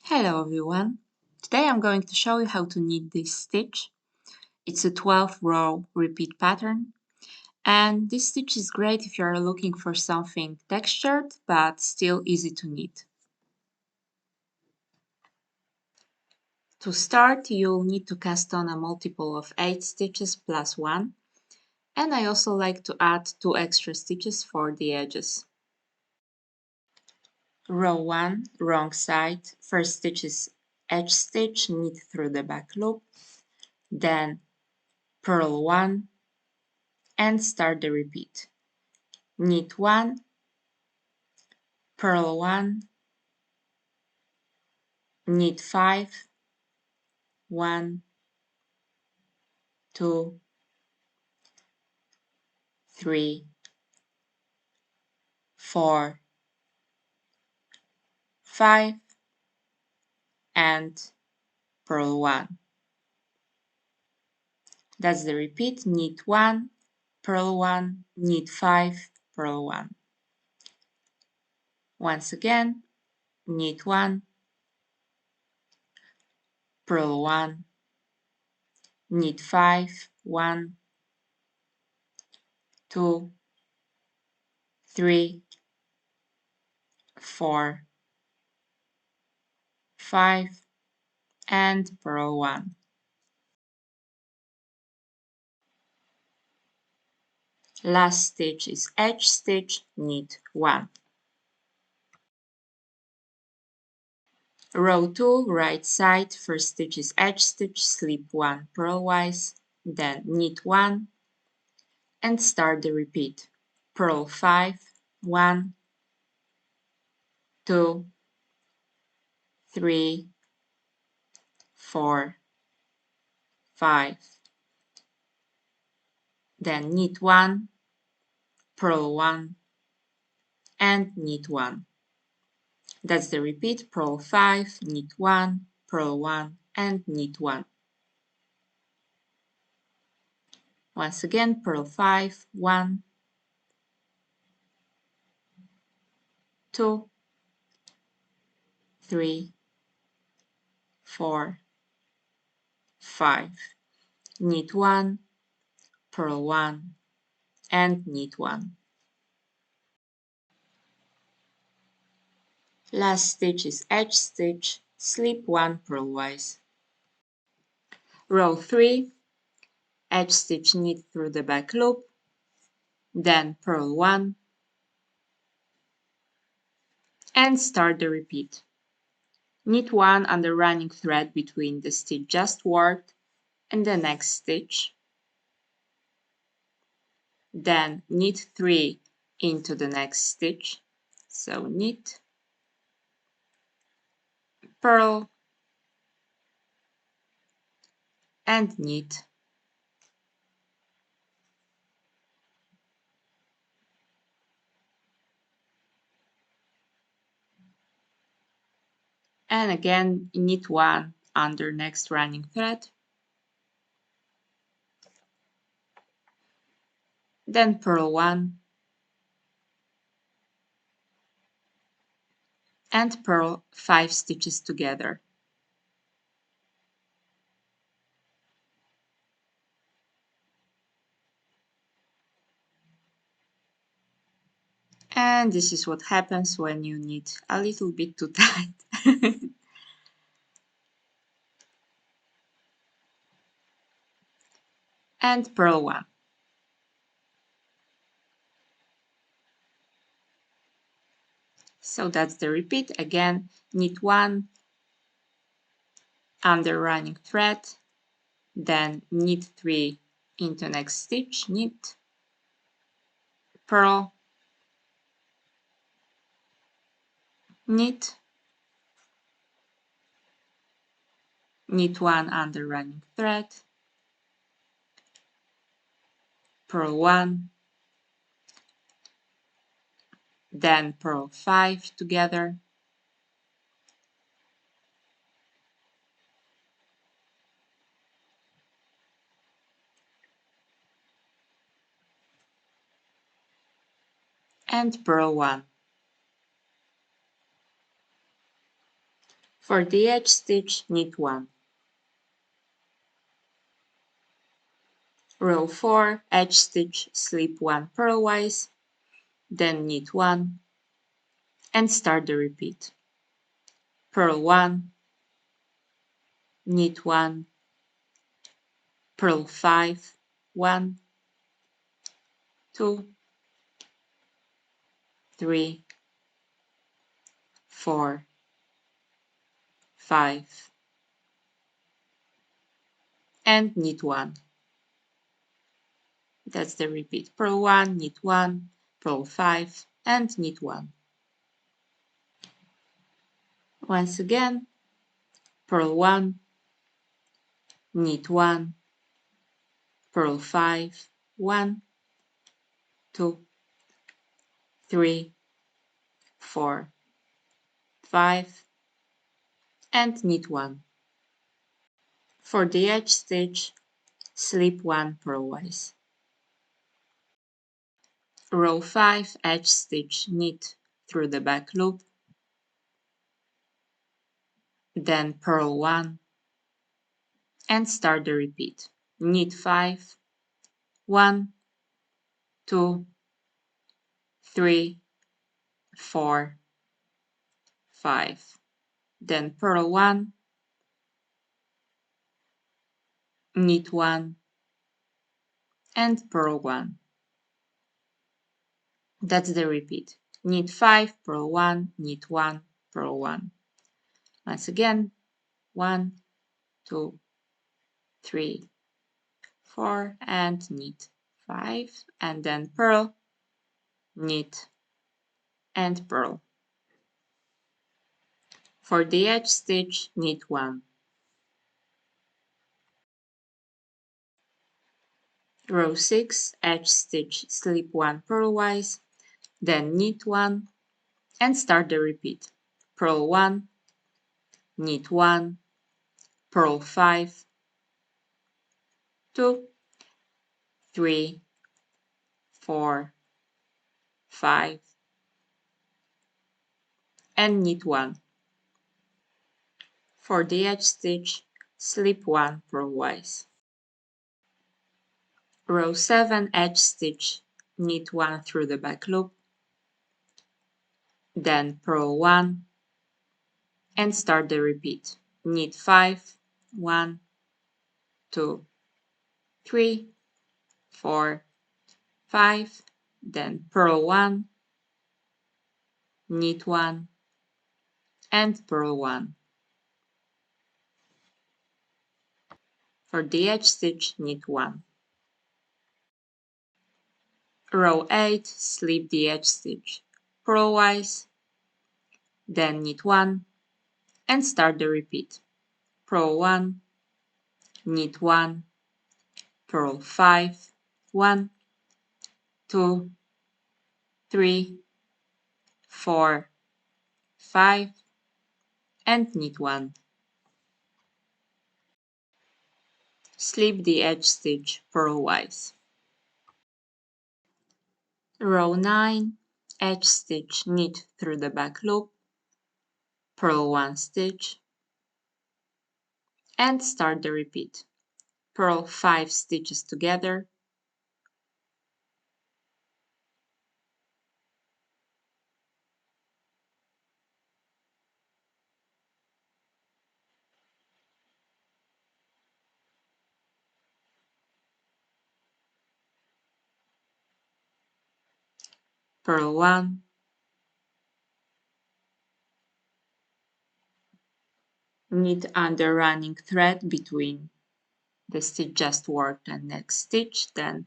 Hello everyone! Today I'm going to show you how to knit this stitch. It's a 12 row repeat pattern, and this stitch is great if you're looking for something textured but still easy to knit. To start, you'll need to cast on a multiple of 8 stitches plus 1, and I also like to add 2 extra stitches for the edges. Row 1, wrong side, first stitch is edge stitch, knit through the back loop, then purl 1 and start the repeat. Knit 1, purl 1, knit 5, 1, 2, 3, 4, 5, and purl 1. That's the repeat. Knit 1, purl 1, knit 5, purl 1. Once again, knit 1, purl 1, knit 5, 1, 2, 3, 4, 5, and purl 1. Last stitch is edge stitch, knit 1. Row 2, right side, first stitch is edge stitch, slip 1 purlwise, then knit 1 and start the repeat. Purl 5, 1, 2, 3, 4, 5. Then knit 1, purl 1 and knit 1. That's the repeat. Purl 5, knit 1, purl 1 and knit 1. Once again, purl 5, 1, 2, 3, 4, 5. Knit 1, purl 1 and knit 1. Last stitch is edge stitch, slip 1 purlwise. Row 3, edge stitch, knit through the back loop, then purl 1 and start the repeat. Knit 1 on the running thread between the stitch just worked and the next stitch. Then knit 3 into the next stitch. So knit, purl, and knit. And again knit 1 under next running thread. Then purl 1 and purl 5 stitches together. And this is what happens when you knit a little bit too tight. And purl 1. So that's the repeat. Again, knit 1 under running thread, then knit 3 into next stitch, knit, purl, knit, knit 1 under running thread, purl 1, then purl 5 together, and purl 1. For the edge stitch, knit 1. Row 4, edge stitch, slip 1 purlwise, then knit 1, and start the repeat. Purl 1, knit 1, purl 5, 1, 2, 3, 4, 5, and knit 1. That's the repeat. Purl 1, knit 1, purl 5, and knit 1. Once again, purl 1, knit 1, purl 5, 1, 2, 3, 4, 5, and knit 1. For the edge stitch, slip 1 purlwise. Row 5, edge stitch, knit through the back loop, then purl 1, and start the repeat. Knit 5, 1, 2, 3, 4, 5. Then purl 1, knit 1, and purl 1. That's the repeat. Knit 5, purl 1, knit 1, purl 1. Once again, 1, 2, 3, 4, and knit 5, and then purl, knit, and purl. For the edge stitch, knit 1. Row 6, edge stitch, slip 1 purlwise, then knit 1, and start the repeat. Purl 1, knit 1, purl 5, 2, 3, 4, 5, and knit 1. For the edge stitch, slip 1 purlwise. Row 7, edge stitch, knit 1 through the back loop, then purl 1, and start the repeat. Knit 5, 1, 2, 3, 4, 5, then purl 1, knit 1, and purl 1. For the edge stitch, knit 1. Row 8, slip the edge stitch purlwise, then knit 1, and start the repeat. Purl 1, knit 1, purl 5, 1, 2, 3, 4, 5, and knit 1. Slip the edge stitch purlwise. Row 9, edge stitch, knit through the back loop, purl 1 stitch, and start the repeat. Purl 5 stitches together, purl 1, knit under running thread between the stitch just worked and next stitch, then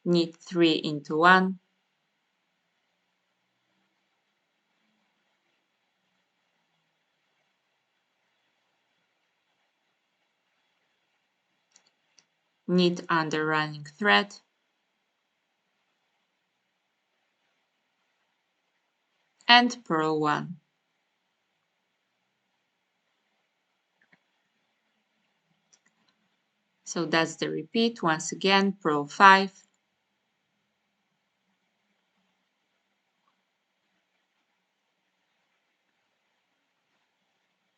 knit 3 into 1, knit under running thread, and purl 1. So that's the repeat. Once again, purl 5,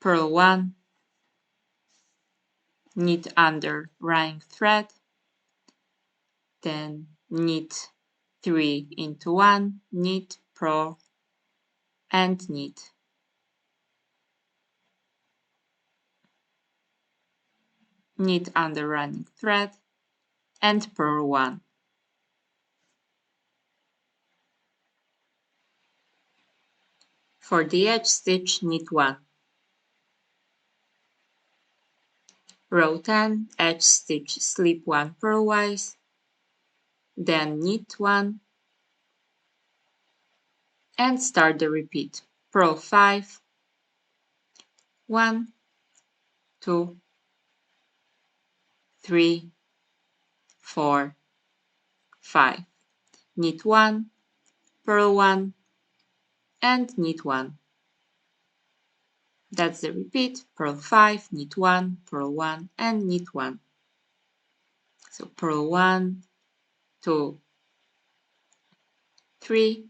purl 1, knit under running thread, then knit 3 into 1, knit, purl, and knit. Knit under running thread and purl 1. For the edge stitch, knit 1. Row 10, edge stitch, slip 1 purlwise, then knit 1, and start the repeat. Purl 5, 1, 2, 3, 4, 5. Knit 1, purl 1, and knit 1. That's the repeat. Purl 5, knit 1, purl 1, and knit 1. So purl 1, 2, 3,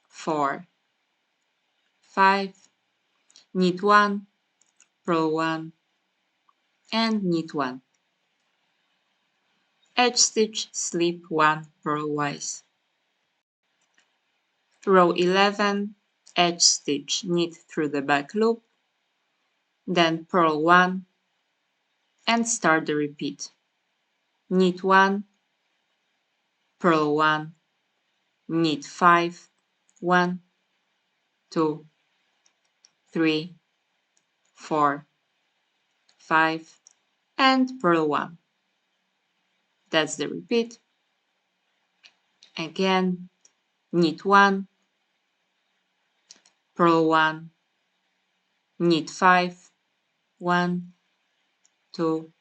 4, 5, knit 1, purl 1, and knit 1. Edge stitch, slip 1 purlwise. Row 11, edge stitch, knit through the back loop, then purl 1, and start the repeat. Knit 1, purl 1, knit 5, 1, 2, 3, 4, 5, and purl 1. That's the repeat. Again, knit 1, purl 1, knit 5, 1, 2,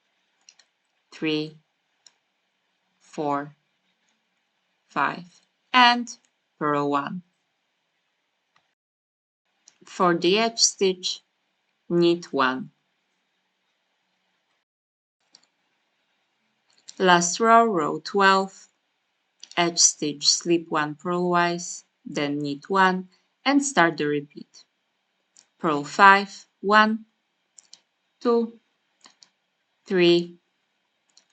3, 4, 5, and purl 1. For the edge stitch, knit 1. Last row, row 12, edge stitch, slip 1 purlwise, then knit 1, and start the repeat. Purl 5, 1, 2, 3,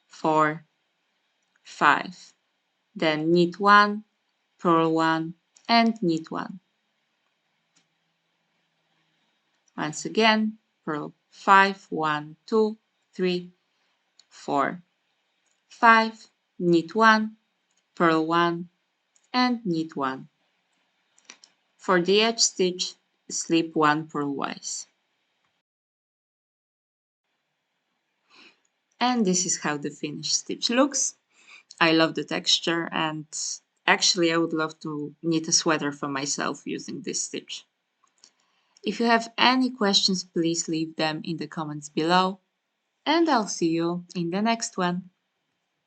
4, 5. Then knit 1, purl 1, and knit 1. Once again, purl 5, 1, 2, 3, 4, 5, knit 1, purl 1, and knit 1. For the edge stitch, slip 1 purlwise. And this is how the finished stitch looks. I love the texture, and actually I would love to knit a sweater for myself using this stitch. If you have any questions, please leave them in the comments below, and I'll see you in the next one.